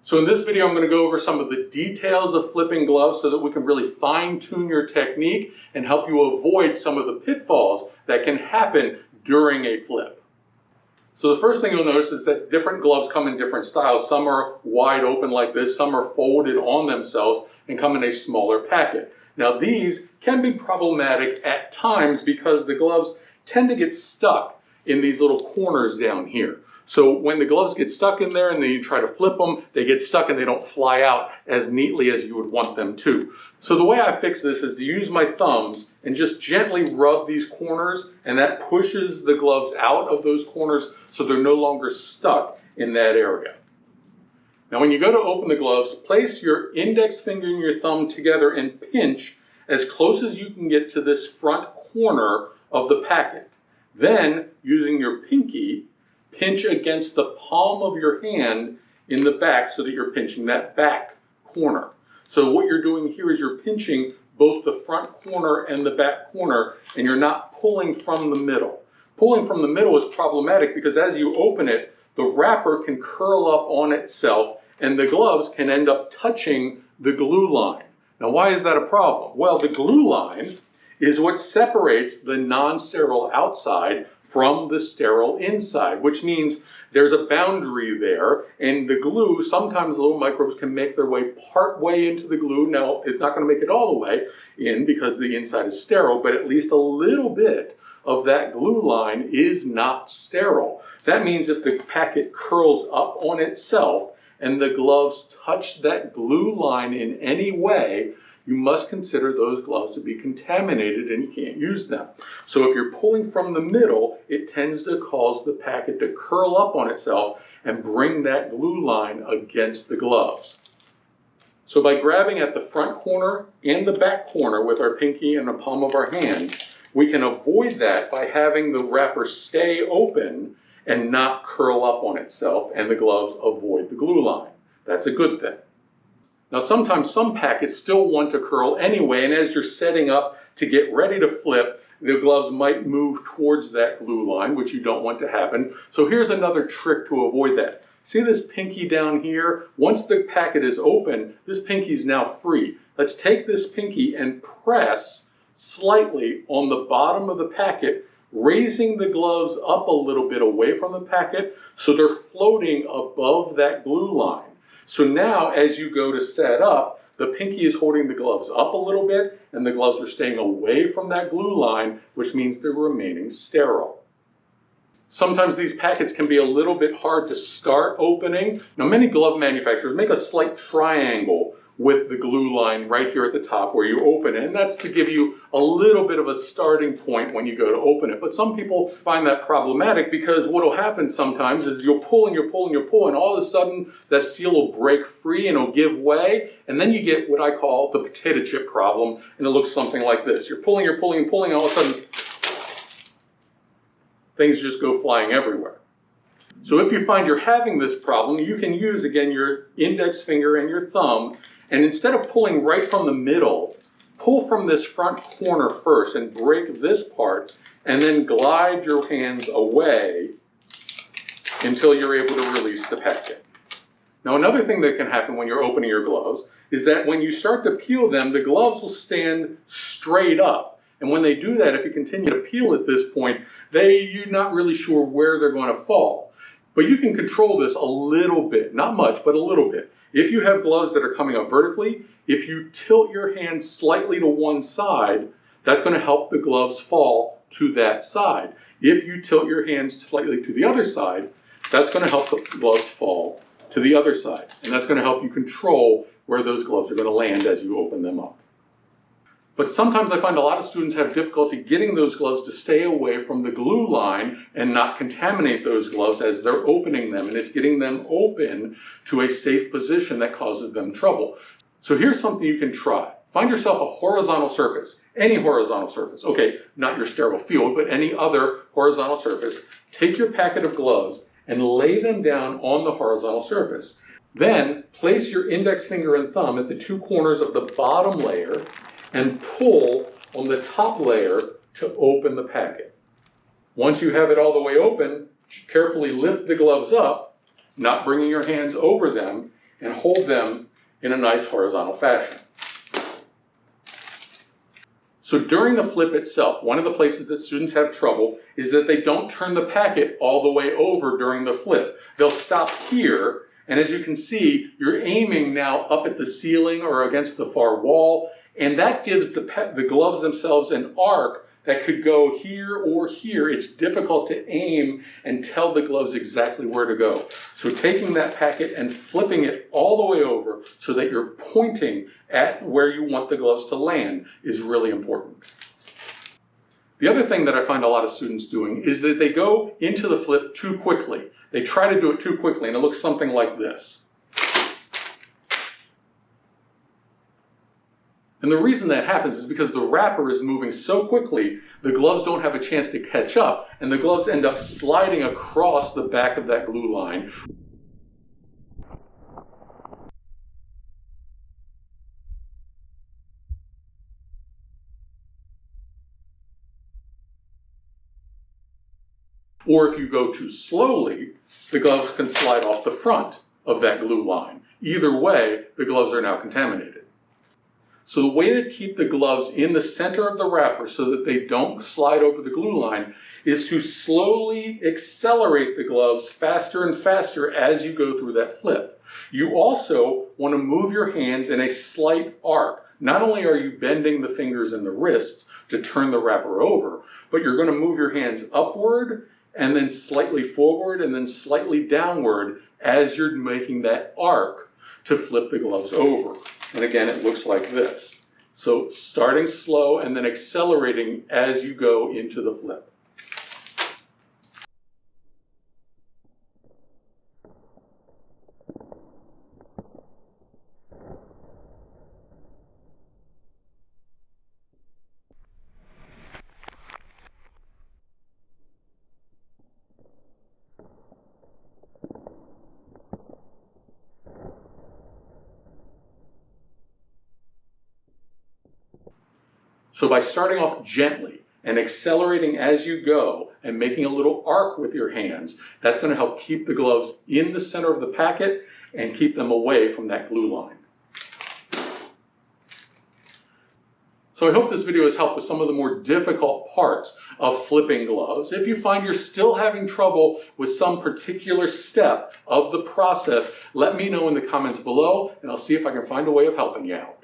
So in this video, I'm going to go over some of the details of flipping gloves so that we can really fine-tune your technique and help you avoid some of the pitfalls that can happen during a flip. So the first thing you'll notice is that different gloves come in different styles. Some are wide open like this, some are folded on themselves and come in a smaller packet. Now these can be problematic at times because the gloves tend to get stuck in these little corners down here. So when the gloves get stuck in there and then you try to flip them, they get stuck and they don't fly out as neatly as you would want them to. So the way I fix this is to use my thumbs and just gently rub these corners, and that pushes the gloves out of those corners so they're no longer stuck in that area. Now when you go to open the gloves, place your index finger and your thumb together and pinch as close as you can get to this front corner of the packet. Then, using your pinky, pinch against the palm of your hand in the back so that you're pinching that back corner. So what you're doing here is you're pinching both the front corner and the back corner, and you're not pulling from the middle. Pulling from the middle is problematic because as you open it, the wrapper can curl up on itself and the gloves can end up touching the glue line. Now why is that a problem? Well, the glue line is what separates the non-sterile outside from the sterile inside, which means there's a boundary there, and the glue, sometimes little microbes can make their way part way into the glue. Now, it's not going to make it all the way in because the inside is sterile, but at least a little bit of that glue line is not sterile. That means if the packet curls up on itself and the gloves touch that glue line in any way, you must consider those gloves to be contaminated and you can't use them. So if you're pulling from the middle, it tends to cause the packet to curl up on itself and bring that glue line against the gloves. So by grabbing at the front corner and the back corner with our pinky and the palm of our hand, we can avoid that by having the wrapper stay open and not curl up on itself, and the gloves avoid the glue line. That's a good thing. Now sometimes some packets still want to curl anyway, and as you're setting up to get ready to flip, the gloves might move towards that glue line, which you don't want to happen. So here's another trick to avoid that. See this pinky down here? Once the packet is open, this pinky is now free. Let's take this pinky and press slightly on the bottom of the packet, raising the gloves up a little bit away from the packet so they're floating above that glue line. So now as you go to set up, the pinky is holding the gloves up a little bit and the gloves are staying away from that glue line, which means they're remaining sterile. Sometimes these packets can be a little bit hard to start opening. Now many glove manufacturers make a slight triangle with the glue line right here at the top where you open it, and that's to give you a little bit of a starting point when you go to open it. But some people find that problematic because what will happen sometimes is you'll pull and you'll pull and you'll pull, and all of a sudden that seal will break free and it'll give way, and then you get what I call the potato chip problem, and it looks something like this. You're pulling and pulling and pulling, and all of a sudden things just go flying everywhere. So if you find you're having this problem, you can use, again, your index finger and your thumb, and instead of pulling right from the middle, pull from this front corner first and break this part, and then glide your hands away until you're able to release the packet. Now another thing that can happen when you're opening your gloves is that when you start to peel them, the gloves will stand straight up. And when they do that, if you continue to peel at this point, you're not really sure where they're going to fall. But you can control this a little bit, not much, but a little bit. If you have gloves that are coming up vertically, if you tilt your hand slightly to one side, that's going to help the gloves fall to that side. If you tilt your hands slightly to the other side, that's going to help the gloves fall to the other side. And that's going to help you control where those gloves are going to land as you open them up. But sometimes I find a lot of students have difficulty getting those gloves to stay away from the glue line and not contaminate those gloves as they're opening them, and it's getting them open to a safe position that causes them trouble. So here's something you can try. Find yourself a horizontal surface, any horizontal surface. Okay, not your sterile field, but any other horizontal surface. Take your packet of gloves and lay them down on the horizontal surface. Then place your index finger and thumb at the two corners of the bottom layer and pull on the top layer to open the packet. Once you have it all the way open, carefully lift the gloves up, not bringing your hands over them, and hold them in a nice horizontal fashion. So during the flip itself, one of the places that students have trouble is that they don't turn the packet all the way over during the flip. They'll stop here, and as you can see, you're aiming now up at the ceiling or against the far wall, and that gives the gloves themselves an arc that could go here or here. It's difficult to aim and tell the gloves exactly where to go. So taking that packet and flipping it all the way over so that you're pointing at where you want the gloves to land is really important. The other thing that I find a lot of students doing is that they go into the flip too quickly. They try to do it too quickly, and it looks something like this. And the reason that happens is because the wrapper is moving so quickly, the gloves don't have a chance to catch up, and the gloves end up sliding across the back of that glue line. Or if you go too slowly, the gloves can slide off the front of that glue line. Either way, the gloves are now contaminated. So the way to keep the gloves in the center of the wrapper so that they don't slide over the glue line is to slowly accelerate the gloves faster and faster as you go through that flip. You also want to move your hands in a slight arc. Not only are you bending the fingers and the wrists to turn the wrapper over, but you're going to move your hands upward and then slightly forward and then slightly downward as you're making that arc to flip the gloves over. And again, it looks like this. So starting slow and then accelerating as you go into the flip. So by starting off gently and accelerating as you go and making a little arc with your hands, that's going to help keep the gloves in the center of the packet and keep them away from that glue line. So I hope this video has helped with some of the more difficult parts of flipping gloves. If you find you're still having trouble with some particular step of the process, let me know in the comments below, and I'll see if I can find a way of helping you out.